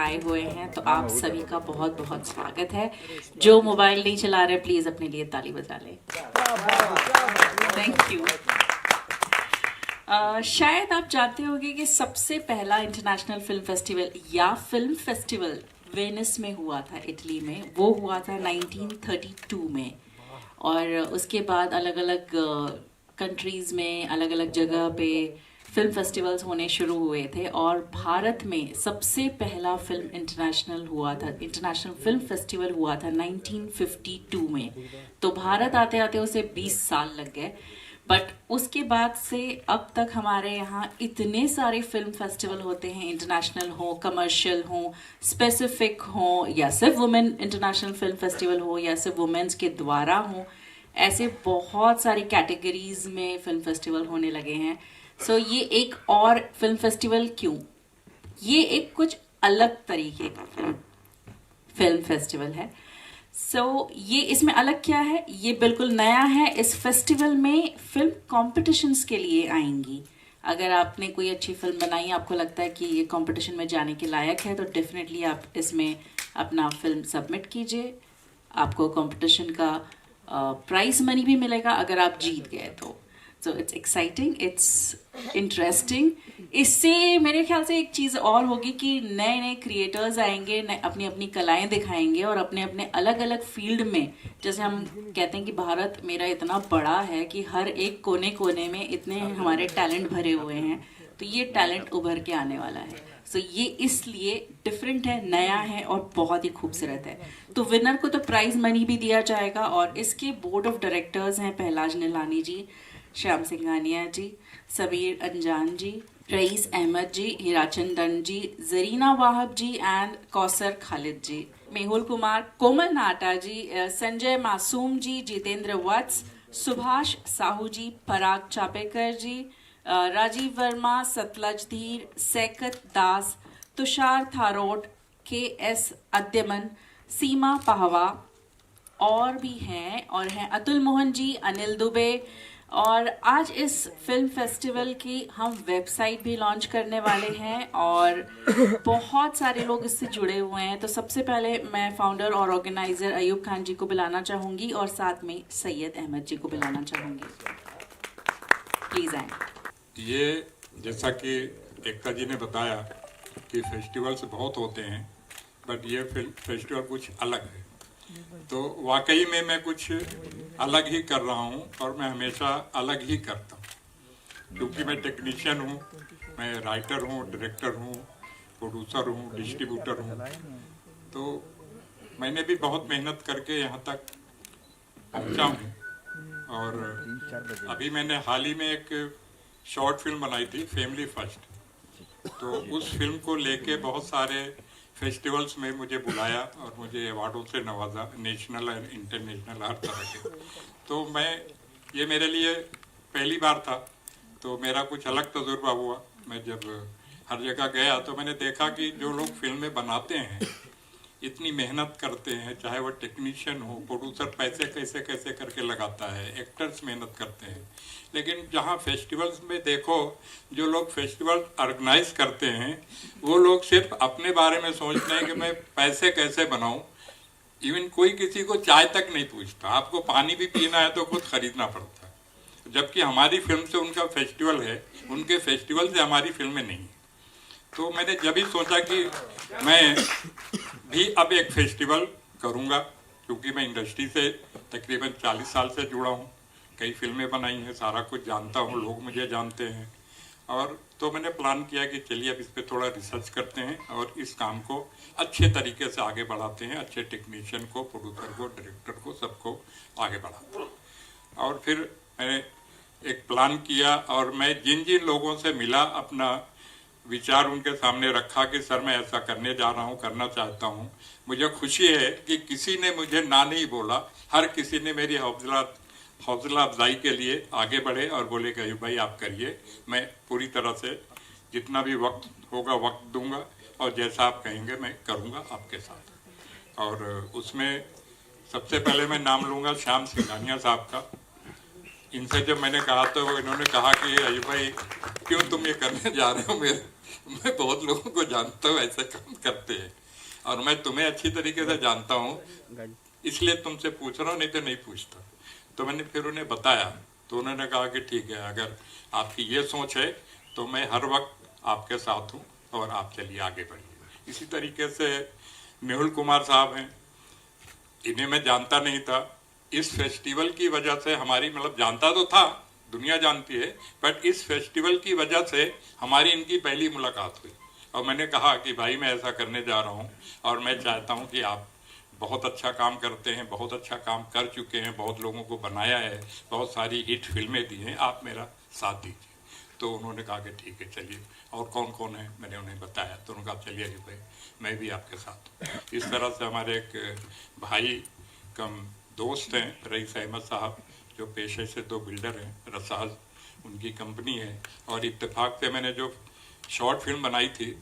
आए हुए हैं, तो आप सभी का बहुत बहुत स्वागत है। जो मोबाइल नहीं चला रहे प्लीज अपने लिए ताली बजा लें। Thank you. शायद आप जानते होंगे कि सबसे पहला इंटरनेशनल फिल्म फेस्टिवल या फिल्म फेस्टिवल वेनिस में हुआ था, इटली में। वो हुआ था 1932 में, और उसके बाद अलग अलग कंट्रीज में अलग अलग जगह पे फिल्म फेस्टिवल्स होने शुरू हुए थे। और भारत में सबसे पहला इंटरनेशनल फिल्म फेस्टिवल हुआ था 1952 में। तो भारत आते आते उसे 20 साल लग गए। बट उसके बाद से अब तक हमारे यहाँ इतने सारे फिल्म फेस्टिवल होते हैं, इंटरनेशनल हो, कमर्शियल हो, स्पेसिफिक हो, या सिर्फ वुमेन इंटरनेशनल फिल्म फेस्टिवल हो, या सिर्फ वुमेन्स के द्वारा हो। ऐसे बहुत सारी कैटेगरीज में फिल्म फेस्टिवल होने लगे हैं। सो ये एक और फिल्म फेस्टिवल क्यों? ये एक कुछ अलग तरीके का फिल्म फेस्टिवल है। ये इसमें अलग क्या है? ये बिल्कुल नया है। इस फेस्टिवल में फिल्म कॉम्पिटिशन्स के लिए आएंगी। अगर आपने कोई अच्छी फिल्म बनाई, आपको लगता है कि ये कंपटीशन में जाने के लायक है, तो डेफिनेटली आप इसमें अपना फिल्म सबमिट कीजिए। आपको कंपटीशन का प्राइज मनी भी मिलेगा अगर आप जीत गए तो। So it's exciting, it's interesting. इससे मेरे ख्याल से एक चीज़ और होगी कि नए नए क्रिएटर्स आएंगे, अपनी अपनी कलाएं दिखाएंगे, और अपने अपने अलग अलग फील्ड में। जैसे हम कहते हैं कि भारत मेरा इतना बड़ा है कि हर एक कोने कोने में इतने हमारे टैलेंट भरे हुए हैं, तो ये टैलेंट उभर के आने वाला है। ये इसलिए डिफरेंट है, नया है और बहुत ही खूबसूरत है। तो विनर को तो प्राइज मनी भी दिया जाएगा। और इसके बोर्ड ऑफ डायरेक्टर्स हैं पहलाज निलानी जी, श्याम सिंघानिया जी, सबीर अंजान जी, rice Ahmad ji, हीराचंदन ji, Zarina Wahab ji and Kausar Khalid जी, मेहुल कुमार, कोमल नाटा जी, संजय मासूम जी, जितेंद्र वत्स, सुभाष साहू जी, पराग चापेकर जी, राजीव वर्मा, सतलज धीर, सैकत दास, तुषार थारोट, KS अद्यमन, सीमा पाहवा और भी हैं, और हैं अतुल मोहन जी, अनिल दुबे। और आज इस फिल्म फेस्टिवल की हम वेबसाइट भी लॉन्च करने वाले हैं, और बहुत सारे लोग इससे जुड़े हुए हैं। तो सबसे पहले मैं फाउंडर और ऑर्गेनाइजर अयूब खान जी को बुलाना चाहूँगी, और साथ में सैयद अहमद जी को बुलाना चाहूँगी। प्लीज़ आए। ये जैसा कि एकता जी ने बताया कि फेस्टिवल्स बहुत होते हैं, बट ये फेस्टिवल कुछ अलग है। तो वाकई में मैं कुछ अलग ही कर रहा हूँ, और मैं हमेशा अलग ही करता हूँ, क्योंकि मैं टेक्नीशियन हूँ, मैं राइटर हूँ, डायरेक्टर हूँ, प्रोड्यूसर हूँ, डिस्ट्रीब्यूटर हूँ। तो मैंने भी बहुत मेहनत करके यहाँ तक पहुँचा हूँ। और अभी मैंने हाल ही में एक शॉर्ट फिल्म बनाई थी, फैमिली फर्स्ट। तो उस फिल्म को लेके बहुत सारे फेस्टिवल्स में मुझे बुलाया और मुझे अवार्डों से नवाजा, नेशनल और इंटरनेशनल हर तरह के। तो ये मेरे लिए पहली बार था, तो मेरा कुछ अलग तजुर्बा हुआ। मैं जब हर जगह गया तो मैंने देखा कि जो लोग फिल्में बनाते हैं, इतनी मेहनत करते हैं, चाहे वो टेक्नीशियन हो, प्रोड्यूसर पैसे कैसे कैसे करके लगाता है, एक्टर्स मेहनत करते हैं। लेकिन जहाँ फेस्टिवल्स में देखो, जो लोग फेस्टिवल ऑर्गेनाइज करते हैं, वो लोग सिर्फ अपने बारे में सोचते हैं कि मैं पैसे कैसे बनाऊं। इवन कोई किसी को चाय तक नहीं पूछता, आपको पानी भी पीना है तो खुद खरीदना पड़ता है। जबकि हमारी फिल्म से उनका फेस्टिवल है, उनके फेस्टिवल से हमारी फिल्में नहीं। तो मैंने जब ही सोचा कि मैं भी अब एक फेस्टिवल करूंगा, क्योंकि मैं इंडस्ट्री से तकरीबन 40 साल से जुड़ा हूं, कई फिल्में बनाई हैं, सारा कुछ जानता हूं, लोग मुझे जानते हैं। और तो मैंने प्लान किया कि चलिए अब इस पर थोड़ा रिसर्च करते हैं और इस काम को अच्छे तरीके से आगे बढ़ाते हैं, अच्छे टेक्नीशियन को, प्रोड्यूसर को, डायरेक्टर को, सबको आगे बढ़ाते हैं। और फिर मैंने एक प्लान किया, और मैं जिन जिन लोगों से मिला, अपना विचार उनके सामने रखा कि सर मैं ऐसा करने जा रहा हूँ, करना चाहता हूँ। मुझे खुशी है कि किसी ने मुझे ना नहीं बोला, हर किसी ने मेरी हौसला अफजाई के लिए आगे बढ़े और बोले कि भाई आप करिए, मैं पूरी तरह से जितना भी वक्त होगा वक्त दूंगा, और जैसा आप कहेंगे मैं करूँगा आपके साथ। और उसमें सबसे पहले मैं नाम लूँगा श्याम सिंघानिया साहब का। इनसे जब मैंने कहा तो इन्होंने कहा कि अयूब भाई क्यों तुम ये करने जा रहे हो, मैं बहुत लोगों को जानता हूँ ऐसे काम करते हैं, और मैं तुम्हें अच्छी तरीके से जानता हूँ इसलिए तुमसे पूछ रहा हूँ, नहीं तो नहीं पूछता। तो मैंने फिर उन्हें बताया, तो उन्होंने कहा कि ठीक है, अगर आपकी ये सोच है तो मैं हर वक्त आपके साथ हूँ और आप चलिए आगे बढ़िए। इसी तरीके से मेहुल कुमार साहब हैं, इन्हें मैं जानता नहीं था। इस फेस्टिवल की वजह से हमारी, मतलब जानता तो था, दुनिया जानती है, बट इस फेस्टिवल की वजह से हमारी इनकी पहली मुलाकात हुई। और मैंने कहा कि भाई मैं ऐसा करने जा रहा हूँ और मैं चाहता हूँ कि आप बहुत अच्छा काम करते हैं, बहुत अच्छा काम कर चुके हैं, बहुत लोगों को बनाया है, बहुत सारी हिट फिल्में दी हैं, आप मेरा साथ दीजिए। तो उन्होंने कहा कि ठीक है चलिए, और कौन कौन है मैंने उन्हें बताया, तो उन्होंने कहा चलिए अली भाई मैं भी आपके साथ हूँ। इस तरह से हमारे एक भाई कम दोस्त हैं रईस अहमद साहब, जो पेशे से 2 बिल्डर हैं, रसाज उनकी कंपनी है, और इत्तेफाक से मैंने जो शॉर्ट फिल्म बनाई थी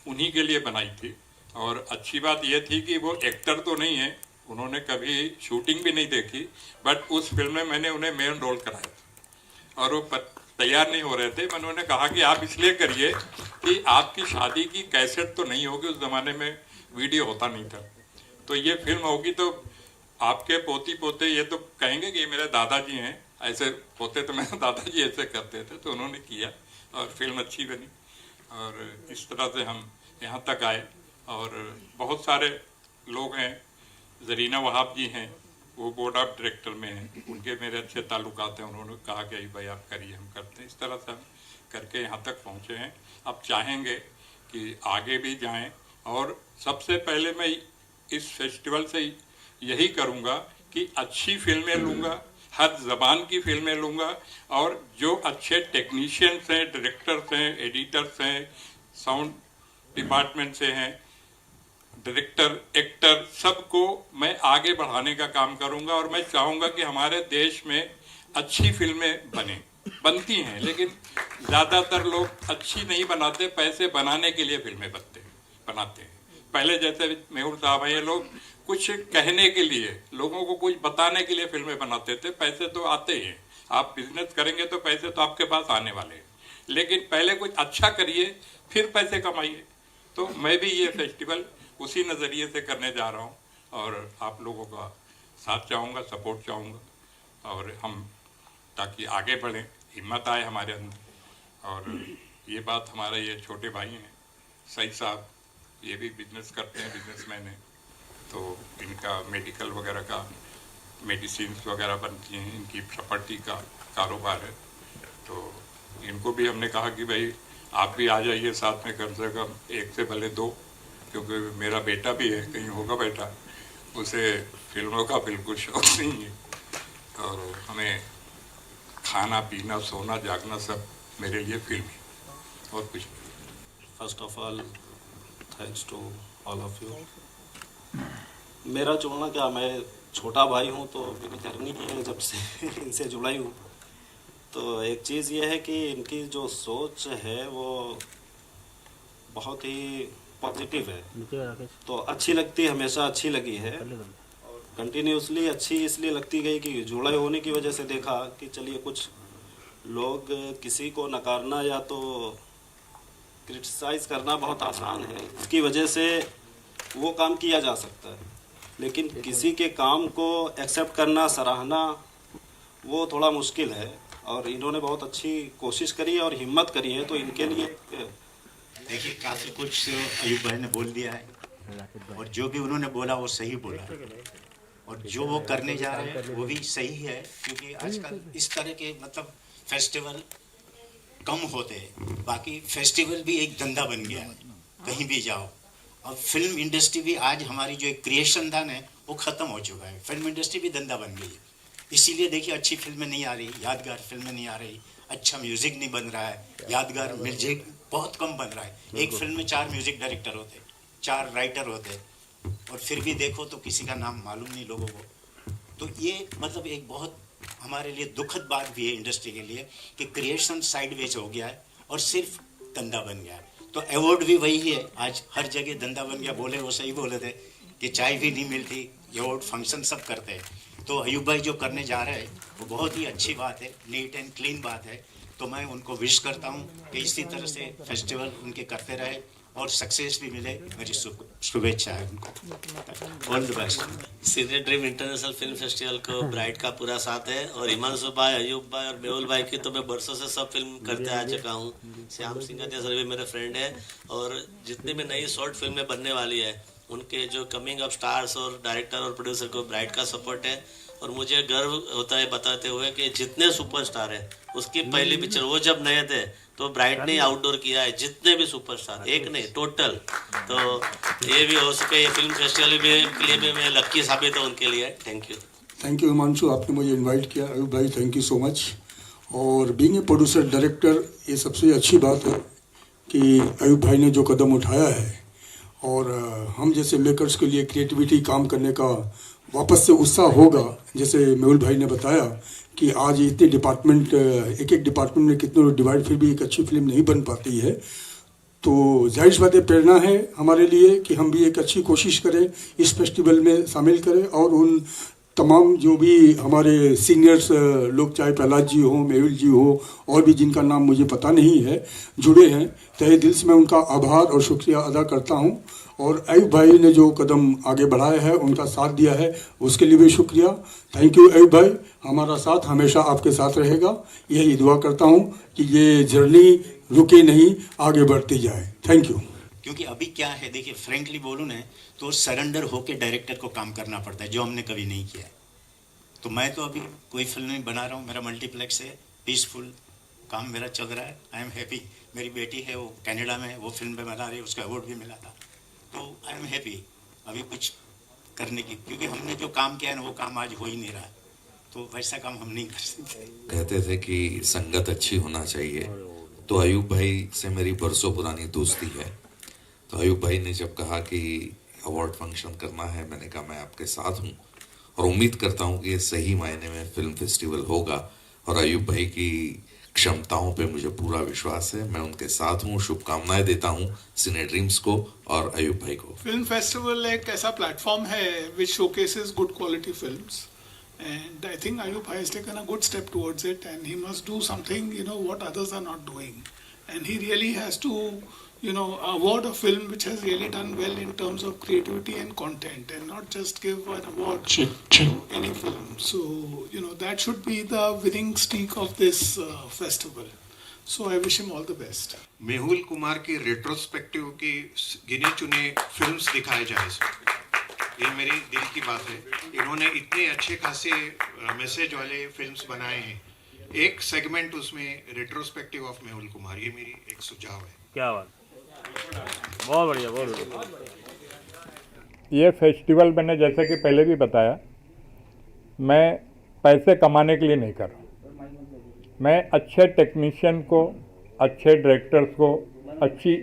उन्हीं के लिए बनाई थी। और अच्छी बात यह थी कि वो एक्टर तो नहीं है, उन्होंने कभी शूटिंग भी नहीं देखी, बट उस फिल्म में मैंने उन्हें मेन रोल कराया था और वो तैयार नहीं हो रहे थे। मैंने उन्हें कहा कि आप इसलिए करिए कि आपकी शादी की कैसेट तो नहीं होगी, उस ज़माने में वीडियो होता नहीं था, तो ये फिल्म होगी तो आपके पोती पोते ये तो कहेंगे कि ये मेरे दादाजी हैं, ऐसे पोते तो मेरे दादाजी ऐसे करते थे। तो उन्होंने किया और फिल्म अच्छी बनी, और इस तरह से हम यहाँ तक आए। और बहुत सारे लोग हैं, जरीना वहाब जी हैं, वो बोर्ड ऑफ डायरेक्टर में हैं, उनके मेरे अच्छे ताल्लुकात हैं, उन्होंने कहा कि भाई आप करिए, हम करते हैं। इस तरह से हम करके यहाँ तक पहुँचे हैं। अब चाहेंगे कि आगे भी जाएं, और सबसे पहले मैं इस फेस्टिवल से यही करूँगा कि अच्छी फिल्में लूँगा, हर ज़बान की फिल्में लूँगा, और जो अच्छे टेक्नीशियंस हैं, डायरेक्टर्स हैं, एडिटर्स हैं, साउंड डिपार्टमेंट से हैं, डायरेक्टर, एक्टर, सबको मैं आगे बढ़ाने का काम करूंगा। और मैं चाहूंगा कि हमारे देश में अच्छी फिल्में बनती हैं, लेकिन ज़्यादातर लोग अच्छी नहीं बनाते, पैसे बनाने के लिए फिल्में बनाते हैं। पहले जैसे मेहुल साहब हैं, ये लोग कुछ कहने के लिए, लोगों को कुछ बताने के लिए फिल्में बनाते थे। पैसे तो आते ही हैं, आप बिजनेस करेंगे तो पैसे तो आपके पास आने वाले हैं, लेकिन पहले कुछ अच्छा करिए फिर पैसे कमाइए। तो मैं भी ये फेस्टिवल उसी नज़रिए से करने जा रहा हूँ, और आप लोगों का साथ चाहूँगा, सपोर्ट चाहूँगा, और हम ताकि आगे बढ़ें, हिम्मत आए हमारे अंदर। और ये बात हमारे ये छोटे भाई हैं सईद साहब, ये भी बिजनेस करते हैं, बिजनेसमैन हैं, तो इनका मेडिकल वगैरह का, मेडिसिन वगैरह बनती हैं, इनकी प्रॉपर्टी का कारोबार है। तो इनको भी हमने कहा कि भाई आप भी आ जाइए साथ में, कम से कम 1 से भले 2, क्योंकि मेरा बेटा भी है, कहीं होगा बेटा, उसे फिल्मों का बिल्कुल शौक नहीं है, और हमें खाना पीना सोना जागना सब मेरे लिए फिल्म है और कुछ नहीं। First of all thanks to all of you. मेरा जुड़ना क्या, मैं छोटा भाई हूँ, तो मेरी जर्नी की है जब से इनसे जुड़ा ही हूँ। तो एक चीज़ ये है कि इनकी जो सोच है वो बहुत ही पॉजिटिव है, तो अच्छी लगती, हमेशा अच्छी लगी है, और कंटिन्यूसली अच्छी इसलिए लगती गई कि जुड़े होने की वजह से देखा कि चलिए कुछ लोग, किसी को नकारना या तो क्रिटिसाइज़ करना बहुत आसान है, इसकी वजह से वो काम किया जा सकता है, लेकिन किसी के काम को एक्सेप्ट करना, सराहना, वो थोड़ा मुश्किल है। और इन्होंने बहुत अच्छी कोशिश करी और हिम्मत करी है, तो इनके लिए देखिए काफ़ी कुछ अयूब भाई ने बोल दिया है, और जो भी उन्होंने बोला वो सही बोला, और जो वो करने जा रहे हैं वो भी सही है, क्योंकि आजकल इस तरह के मतलब फेस्टिवल कम होते हैं। बाकी फेस्टिवल भी एक धंधा बन गया है, कहीं भी जाओ। अब फिल्म इंडस्ट्री भी आज हमारी जो एक क्रिएशन धन है वो ख़त्म हो चुका है, फिल्म इंडस्ट्री भी धंधा बन गई है। इसीलिए देखिए अच्छी फिल्में नहीं आ रही, यादगार फिल्में नहीं आ रही, अच्छा म्यूज़िक नहीं बन रहा है, यादगार म्यूजिक बहुत कम बन रहा है। एक फिल्म में 4 म्यूजिक डायरेक्टर होते, 4 राइटर होते, और फिर भी देखो तो किसी का नाम मालूम नहीं लोगों को। तो ये मतलब एक बहुत हमारे लिए दुखद बात भी है इंडस्ट्री के लिए कि क्रिएशन साइडवेज हो गया है और सिर्फ धंधा बन गया है। तो अवार्ड भी वही है, आज हर जगह धंधा बन गया। बोले वो सही बोले थे कि चाय भी नहीं मिलती, अवार्ड फंक्शन सब करते हैं। तो अयूब भाई जो करने जा रहे हैं वो बहुत ही अच्छी बात है, नीट एंड क्लीन बात है। तो तो मैं उनको विश करता हूँ कि इसी तरह से फेस्टिवल उनके करते रहे और सक्सेस भी मिले। मेरी शुभेच्छा है उनको। All the best. Cine dream international film festival को ब्राइट का पूरा साथ है और हिमांशु भाई, अयूब भाई और मेहुल भाई की तो मैं बरसों से सब फिल्म करते आ चुका हूँ। श्याम सिंह जैसे भी मेरे फ्रेंड है और जितनी भी नई शॉर्ट फिल्में बनने वाली है उनके जो कमिंग अप स्टार्स और डायरेक्टर और प्रोड्यूसर को ब्राइट का सपोर्ट है। और मुझे गर्व होता है बताते हुए कि जितने सुपरस्टार हैं उसकी पहली पिक्चर वो जब नए थे तो ब्राइट ने आउटडोर किया है, जितने भी सुपरस्टार, एक नहीं टोटल। तो ये भी हो सके ये फिल्म फेस्टिवल के लिए भी मैं लक्की साबित हूँ उनके लिए। Thank you. Thank you Himanshu, आपने मुझे इनवाइट किया। अयूब भाई थैंक यू सो मच। और बीइंग ए प्रोड्यूसर डायरेक्टर ये सबसे अच्छी बात है कि अयूब भाई ने जो कदम उठाया है और हम जैसे मेकर्स के लिए क्रिएटिविटी काम करने का वापस से उत्साह होगा। जैसे मेहुल भाई ने बताया कि आज इतने डिपार्टमेंट, एक एक डिपार्टमेंट में कितने डिवाइड, फिर भी एक अच्छी फिल्म नहीं बन पाती है। तो जाहिर सी बात है, प्रेरणा है हमारे लिए कि हम भी एक अच्छी कोशिश करें, इस फेस्टिवल में शामिल करें और उन तमाम जो भी हमारे सीनियर्स लोग, चाहे प्रहलाद जी हो, मेहुल जी हो और भी जिनका नाम मुझे पता नहीं है, जुड़े हैं, तहे दिल से मैं उनका आभार और शुक्रिया अदा करता हूं। और अयूब भाई ने जो कदम आगे बढ़ाया है, उनका साथ दिया है, उसके लिए भी शुक्रिया। थैंक यू अयूब भाई, हमारा साथ हमेशा आपके साथ रहेगा। यही दुआ करता हूं कि ये जर्नी रुके नहीं, आगे बढ़ती जाए। Thank you. क्योंकि अभी क्या है, देखिए फ्रेंकली बोलूँ ना तो सरेंडर होके डायरेक्टर को काम करना पड़ता है, जो हमने कभी नहीं किया है। तो मैं तो अभी कोई फिल्म नहीं बना रहा हूँ, मेरा मल्टीप्लेक्स है, पीसफुल काम मेरा चल रहा है। I am happy. मेरी बेटी है वो कनाडा में, वो फिल्म में बना रही है, उसका अवार्ड भी मिला था। तो आई एम हैप्पी अभी कुछ करने की, क्योंकि हमने जो काम किया है ना वो काम आज हो ही नहीं रहा, तो वैसा काम हम नहीं कर सकते। कहते थे कि संगत अच्छी होना चाहिए, तो अयूब भाई से मेरी बरसों पुरानी दोस्ती है। तो अयूब भाई ने जब कहा कि अवार्ड फंक्शन करना है, मैंने कहा मैं आपके साथ हूँ और उम्मीद करता हूँ कि ये सही मायने में फिल्म फेस्टिवल होगा। और अयूब भाई की क्षमताओं पे मुझे पूरा विश्वास है, मैं उनके साथ हूँ। शुभकामनाएं देता हूँ सिने ड्रीम्स को और अयूब भाई को। फिल्म फेस्टिवल एक ऐसा प्लेटफॉर्म है which showcases good quality films, and I think Ayub has taken a good step towards it, and he must do something, what others are not doing, and he really has to, award a film which has really done well in terms of creativity and content, and not just give an award to any film. So, that should be the winning streak of this festival. So I wish him all the best. Mehul Kumar की retrospective की गिने चुने films दिखाए जाए, ये मेरी दिल की बात है। इन्होंने इतने अच्छे खासे मैसेज वाले फिल्म्स बनाए हैं, एक सेगमेंट उसमें रेट्रोस्पेक्टिव ऑफ मेहुल कुमार, ये मेरी एक सुझाव है। क्या बात, बहुत बढ़िया, बहुत बढ़िया। ये फेस्टिवल मैंने जैसे कि पहले भी बताया, मैं पैसे कमाने के लिए नहीं कर रहा। मैं अच्छे टेक्नीशियन को, अच्छे डायरेक्टर्स को, अच्छी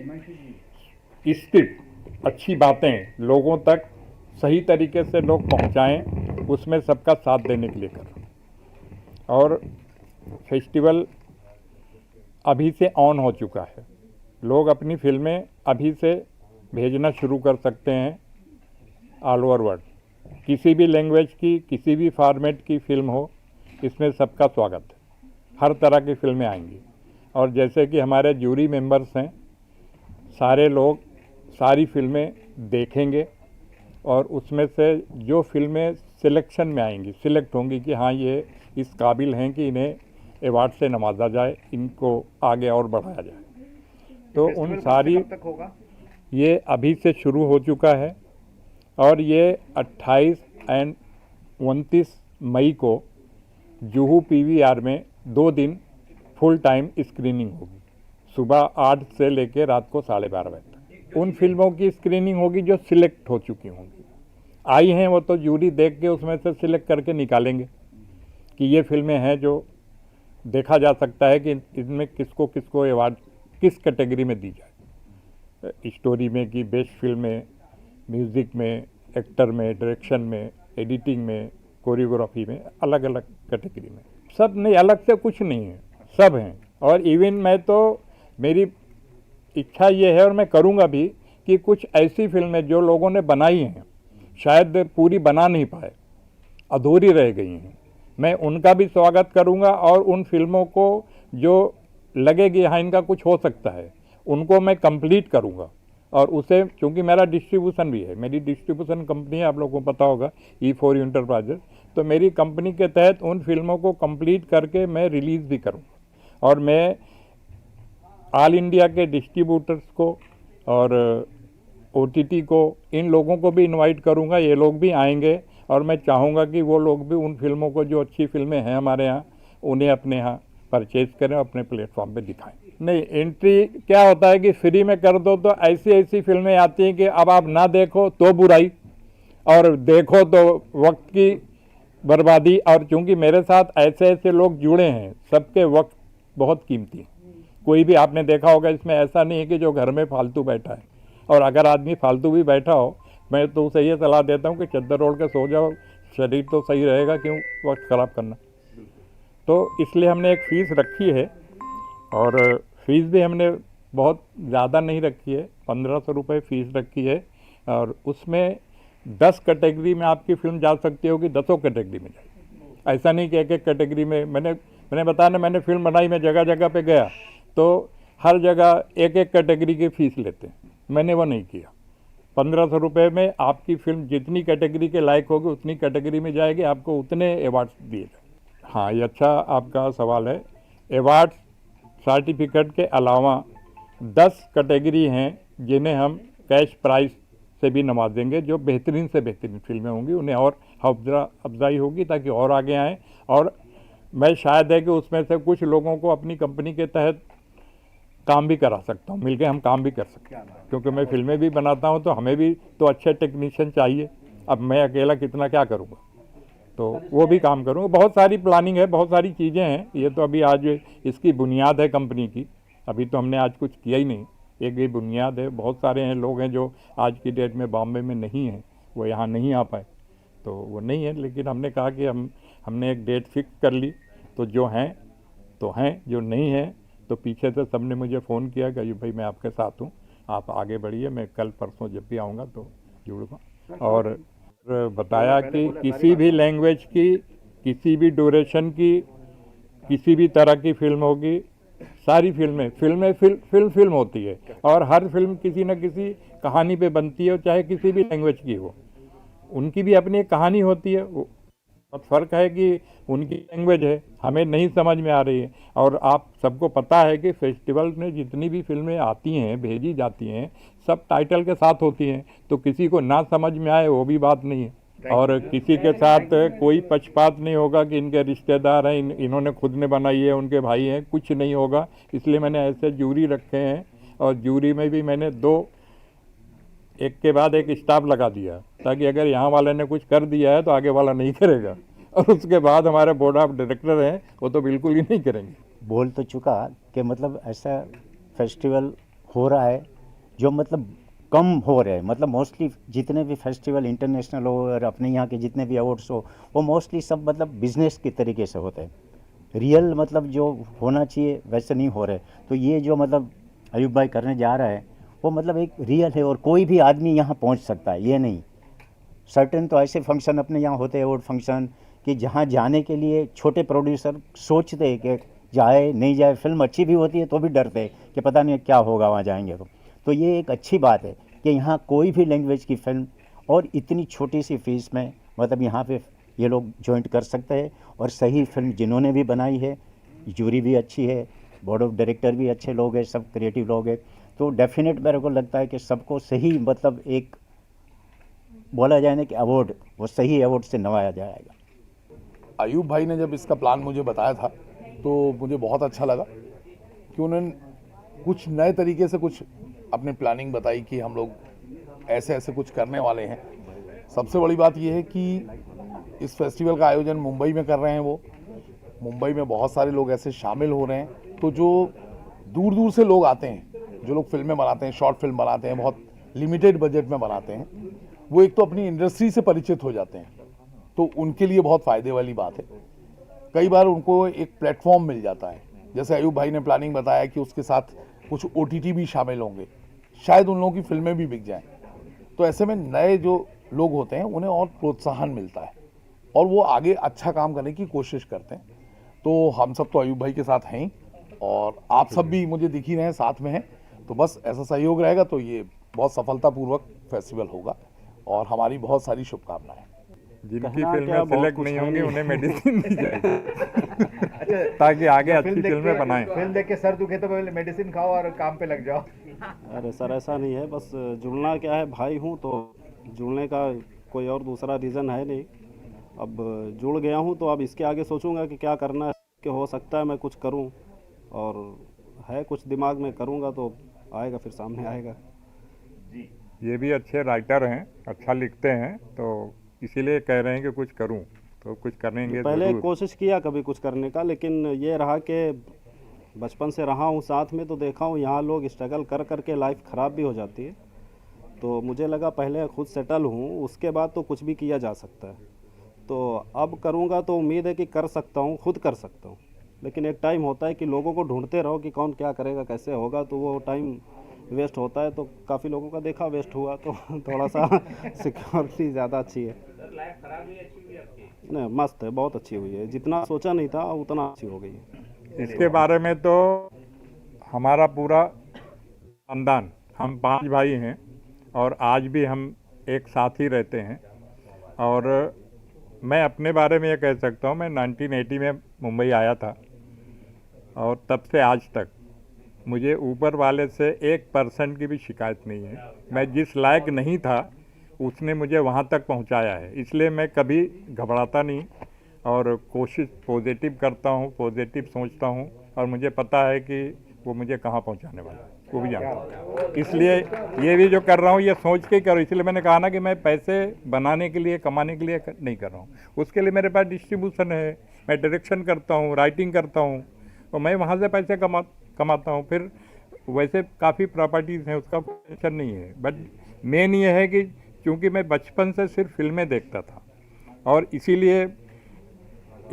स्क्रिप्ट, अच्छी बातें लोगों तक सही तरीके से लोग पहुंचाएं, उसमें सबका साथ देने के लिए कर रहा हूं। और फेस्टिवल अभी से ऑन हो चुका है, लोग अपनी फिल्में अभी से भेजना शुरू कर सकते हैं ऑल ओवर वर्ल्ड। किसी भी लैंग्वेज की, किसी भी फॉर्मेट की फिल्म हो, इसमें सबका स्वागत है। हर तरह की फिल्में आएंगी और जैसे कि हमारे जूरी मेंबर्स हैं, सारे लोग सारी फिल्में देखेंगे और उसमें से जो फिल्में सिलेक्शन में आएंगी, सिलेक्ट होंगी कि हाँ ये इस काबिल हैं कि इन्हें अवार्ड से नवाजा जाए, इनको आगे और बढ़ाया जाए। तो उन सारी ये अभी से शुरू हो चुका है और ये 28 और 29 मई को जुहू PVR में 2 दिन फुल टाइम स्क्रीनिंग होगी, सुबह 8 से लेकर रात को 12:30 बजे तक। उन फिल्मों की स्क्रीनिंग होगी जो सिलेक्ट हो चुकी होंगी, आई हैं वो तो जूरी देख के उसमें से सिलेक्ट करके निकालेंगे कि ये फिल्में हैं जो देखा जा सकता है कि इनमें किसको किसको अवार्ड किस कैटेगरी में दी जाए, स्टोरी में कि बेस्ट फिल्म में, म्यूज़िक में, एक्टर में, डायरेक्शन में, एडिटिंग में, कोरियोग्राफी में, अलग अलग कैटेगरी में। सब नहीं, अलग से कुछ नहीं है, सब हैं। और इवन मैं तो, मेरी इच्छा ये है और मैं करूँगा भी कि कुछ ऐसी फिल्में जो लोगों ने बनाई हैं, शायद पूरी बना नहीं पाए, अधूरी रह गई हैं, मैं उनका भी स्वागत करूँगा और उन फिल्मों को जो लगेगी हाँ इनका कुछ हो सकता है, उनको मैं कंप्लीट करूँगा। और उसे चूँकि मेरा डिस्ट्रीब्यूशन भी है, मेरी डिस्ट्रीब्यूशन कंपनी है, आप लोगों को पता होगा E4 इंटरप्राइजेस, तो मेरी कंपनी के तहत उन फिल्मों को कंप्लीट करके मैं रिलीज़ भी करूँगा। और मैं ऑल इंडिया के डिस्ट्रीब्यूटर्स को और OTT को, इन लोगों को भी इनवाइट करूँगा, ये लोग भी आएंगे और मैं चाहूँगा कि वो लोग भी उन फिल्मों को, जो अच्छी फिल्में हैं हमारे यहाँ, उन्हें अपने यहाँ परचेज करें, अपने प्लेटफॉर्म पे दिखाएं। नहीं, एंट्री क्या होता है कि फ्री में कर दो तो ऐसी ऐसी फिल्में आती हैं कि अब आप ना देखो तो बुराई और देखो तो वक्त की बर्बादी। और चूँकि मेरे साथ ऐसे ऐसे लोग जुड़े हैं, सबके वक्त बहुत कीमती है। कोई भी आपने देखा होगा, इसमें ऐसा नहीं है कि जो घर में फालतू बैठा है, और अगर आदमी फालतू भी बैठा हो, मैं तो उसे ये सलाह देता हूँ कि चद्दर ओढ़ के सो जाओ, शरीर तो सही रहेगा, क्यों वक्त ख़राब करना। तो इसलिए हमने एक फ़ीस रखी है, और फीस भी हमने बहुत ज़्यादा नहीं रखी है, 1500 रुपये फ़ीस रखी है। और उसमें 10 कैटेगरी में आपकी फ़िल्म जा सकती होगी, 10 कैटेगरी में जाए। ऐसा नहीं कि एक एक कैटेगरी में, मैंने बताया ना, मैंने फिल्म बनाई, मैं जगह जगह पे गया तो हर जगह एक एक कैटेगरी की फ़ीस लेते हैं, मैंने वो नहीं किया। 1500 रुपये में आपकी फ़िल्म जितनी कैटेगरी के लायक होगी उतनी कैटेगरी में जाएगी, आपको उतने अवार्ड्स दिए जाए। हाँ, ये अच्छा आपका सवाल है। अवार्ड्स सर्टिफिकेट के अलावा 10 कैटेगरी हैं जिन्हें हम कैश प्राइस से भी नवाजेंगे। जो बेहतरीन से बेहतरीन फिल्में होंगी उन्हें और हौसला अफजाई होगी ताकि और आगे आएँ। और मैं शायद है कि उसमें से कुछ लोगों को अपनी कंपनी के तहत काम भी करा सकता हूँ, मिलके हम काम भी कर सकते हैं, क्योंकि मैं फिल्में भी बनाता हूँ तो हमें भी तो अच्छे टेक्नीशियन चाहिए। अब मैं अकेला कितना क्या करूँगा, तो वो भी काम करूँगा। बहुत सारी प्लानिंग है, बहुत सारी चीज़ें हैं। ये तो अभी आज इसकी बुनियाद है कंपनी की, अभी तो हमने आज कुछ किया ही नहीं, एक ये बुनियाद है। बहुत सारे हैं लोग हैं जो आज की डेट में बॉम्बे में नहीं हैं, वो यहाँ नहीं आ पाए, तो वो नहीं है। लेकिन हमने कहा कि हमने एक डेट फिक्स कर ली, तो जो हैं तो हैं, जो नहीं हैं तो पीछे से सबने मुझे फ़ोन किया कि अयूब भाई मैं आपके साथ हूँ, आप आगे बढ़िए, मैं कल परसों जब भी आऊँगा तो जुड़ूँगा। और बताया कि किसी भी लैंग्वेज की, किसी भी ड्यूरेशन की, किसी भी तरह की फिल्म होगी, सारी फिल्म होती है, और हर फिल्म किसी न किसी कहानी पे बनती है, चाहे किसी भी लैंग्वेज की हो, उनकी भी अपनी एक कहानी होती है। बहुत फ़र्क है कि उनकी लैंग्वेज है, हमें नहीं समझ में आ रही है। और आप सबको पता है कि फेस्टिवल में जितनी भी फिल्में आती हैं, भेजी जाती हैं, सब टाइटल के साथ होती हैं, तो किसी को ना समझ में आए वो भी बात नहीं है। और किसी के साथ कोई पक्षपात नहीं होगा कि इनके रिश्तेदार हैं, इन्होंने खुद ने बनाई है, उनके भाई हैं, कुछ नहीं होगा। इसलिए मैंने ऐसे जूरी रखे हैं, और जूरी में भी मैंने 2 एक के बाद एक स्टाफ लगा दिया, ताकि अगर यहाँ वाले ने कुछ कर दिया है तो आगे वाला नहीं करेगा, और उसके बाद हमारे बोर्ड ऑफ डायरेक्टर हैं वो तो बिल्कुल ही नहीं करेंगे। बोल तो चुका कि मतलब ऐसा फेस्टिवल हो रहा है जो मतलब कम हो रहे हैं। मतलब मोस्टली जितने भी फेस्टिवल इंटरनेशनल हो और अपने यहाँ के जितने भी अवार्ड्स हो, वो मोस्टली सब मतलब बिजनेस के तरीके से होते हैं। रियल मतलब जो होना चाहिए वैसे नहीं हो रहे। तो ये जो मतलब अयूब भाई करने जा रहा है वो मतलब एक रियल है, और कोई भी आदमी यहाँ पहुँच सकता है, ये नहीं। सर्टेन तो ऐसे फंक्शन अपने यहाँ होते हैं, अवार्ड फंक्शन, कि जहाँ जाने के लिए छोटे प्रोड्यूसर सोचते हैं कि जाए नहीं जाए, फिल्म अच्छी भी होती है तो भी डरते हैं कि पता नहीं क्या होगा वहाँ जाएंगे तो ये एक अच्छी बात है कि यहाँ कोई भी लैंग्वेज की फिल्म और इतनी छोटी सी फीस में मतलब यहाँ पे ये लोग ज्वाइंट कर सकते हैं। और सही फिल्म जिन्होंने भी बनाई है, जूरी भी अच्छी है, बोर्ड ऑफ डायरेक्टर भी अच्छे लोग हैं, सब क्रिएटिव लोग हैं, तो डेफिनेट मेरे को लगता है कि सबको सही मतलब एक बोला जाए ना कि अवार्ड, वो सही अवार्ड से नवाया जाएगा। अयूब भाई ने जब इसका प्लान मुझे बताया था तो मुझे बहुत अच्छा लगा कि उन्होंने कुछ नए तरीके से कुछ अपनी प्लानिंग बताई कि हम लोग ऐसे ऐसे कुछ करने वाले हैं। सबसे बड़ी बात यह है कि इस फेस्टिवल का आयोजन मुंबई में कर रहे हैं वो। मुंबई में बहुत सारे लोग ऐसे शामिल हो रहे हैं, तो जो दूर दूर से लोग आते हैं, जो लोग फिल्में बनाते हैं, शॉर्ट फिल्म बनाते हैं, बहुत लिमिटेड बजट में बनाते हैं, वो एक तो अपनी इंडस्ट्री से परिचित हो जाते हैं, तो उनके लिए बहुत फ़ायदे वाली बात है। कई बार उनको एक प्लेटफॉर्म मिल जाता है, जैसे अयूब भाई ने प्लानिंग बताया कि उसके साथ कुछ OTT भी शामिल होंगे, शायद उन लोगों की फिल्में भी बिक जाएं। तो ऐसे में नए जो लोग होते हैं उन्हें और प्रोत्साहन मिलता है और वो आगे अच्छा काम करने की कोशिश करते हैं। तो हम सब तो अयूब भाई के साथ हैं ही, और आप सब भी मुझे दिख ही रहे हैं, साथ में हैं, तो बस ऐसा सहयोग रहेगा तो ये बहुत सफलतापूर्वक फेस्टिवल होगा और हमारी बहुत सारी शुभकामनाएं। जिनकी फिल्में सिलेक्ट नहीं होंगी उन्हें मेडिसिन दी जाएगी ताकि आगे अच्छी फिल्में बनाएं। फिल्म देख के सर दुखे तो पहले मेडिसिन खाओ और काम पे लग जाओ। अरे सर ऐसा नहीं है, बस जुड़ना क्या है, भाई हूँ तो जुड़ने का कोई और दूसरा रीज़न है नहीं। अब जुड़ गया हूँ तो अब इसके आगे सोचूंगा कि क्या करना है, कि हो सकता है मैं कुछ करूँ और है कुछ दिमाग में, करूँगा तो आएगा, फिर सामने आएगा। ये भी अच्छे राइटर हैं, अच्छा लिखते हैं, तो इसीलिए कह रहे हैं कि कुछ करूं, तो कुछ करेंगे पहले जरूर। कोशिश किया कभी कुछ करने का, लेकिन ये रहा कि बचपन से रहा हूँ साथ में, तो देखा हूँ यहाँ लोग स्ट्रगल कर कर के लाइफ ख़राब भी हो जाती है। तो मुझे लगा पहले खुद सेटल हूँ, उसके बाद तो कुछ भी किया जा सकता है। तो अब करूँगा तो उम्मीद है कि कर सकता हूँ, खुद कर सकता हूँ। लेकिन एक टाइम होता है कि लोगों को ढूंढते रहो कि कौन क्या करेगा, कैसे होगा, तो वो टाइम वेस्ट होता है। तो काफ़ी लोगों का देखा वेस्ट हुआ, तो थोड़ा सा सिक्योरिटी ज़्यादा अच्छी है। नहीं, मस्त है, बहुत अच्छी हुई है, जितना सोचा नहीं था उतना अच्छी हो गई है। इसके बारे में तो हमारा पूरा खानदान, हम 5 भाई हैं और आज भी हम एक साथ ही रहते हैं। और मैं अपने बारे में ये कह सकता हूँ, मैं 1980 में मुंबई आया था और तब से आज तक मुझे ऊपर वाले से 1% की भी शिकायत नहीं है। मैं जिस लायक नहीं था उसने मुझे वहाँ तक पहुँचाया है, इसलिए मैं कभी घबराता नहीं और कोशिश पॉजिटिव करता हूँ, पॉजिटिव सोचता हूँ और मुझे पता है कि वो मुझे कहाँ पहुँचाने वाला है, वो भी जानता हूँ। इसलिए ये भी जो कर रहा हूँ ये सोच के करो। इसलिए मैंने कहा ना कि मैं पैसे बनाने के लिए, कमाने के लिए नहीं कर रहा हूँ। उसके लिए मेरे पास डिस्ट्रीब्यूशन है, मैं डायरेक्शन करता हूँ, राइटिंग करता हूँ, तो मैं वहाँ से पैसे कमाता हूँ। फिर वैसे काफ़ी प्रॉपर्टीज़ हैं, उसका टेंशन नहीं है। बट मेन ये है कि क्योंकि मैं बचपन से सिर्फ फिल्में देखता था और इसीलिए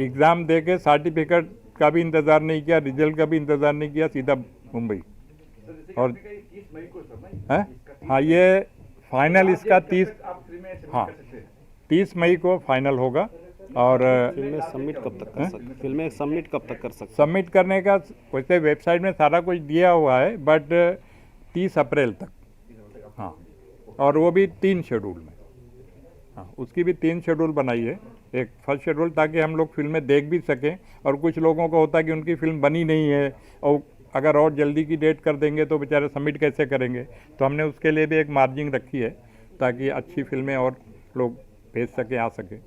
एग्ज़ाम दे के सर्टिफिकेट का भी इंतज़ार नहीं किया, रिजल्ट का भी इंतज़ार नहीं किया, सीधा मुंबई। और हाँ, ये फाइनल इसका 30 मई को फाइनल होगा। और फिल्में सबमिट कब तक कर सकते? फिल्में सबमिट कब तक कर सकते? सबमिट करने का वैसे वेबसाइट में सारा कुछ दिया हुआ है, बट 30 अप्रैल तक। हाँ, और वो भी 3 शेड्यूल में। हाँ, उसकी भी 3 शेड्यूल बनाई है। एक फर्स्ट शेड्यूल ताकि हम लोग फिल्में देख भी सकें, और कुछ लोगों को होता है कि उनकी फिल्म बनी नहीं है और अगर और जल्दी की डेट कर देंगे तो बेचारे सबमिट कैसे करेंगे। तो हमने उसके लिए भी एक मार्जिन रखी है ताकि अच्छी फिल्में और लोग भेज सकें, आ सकें।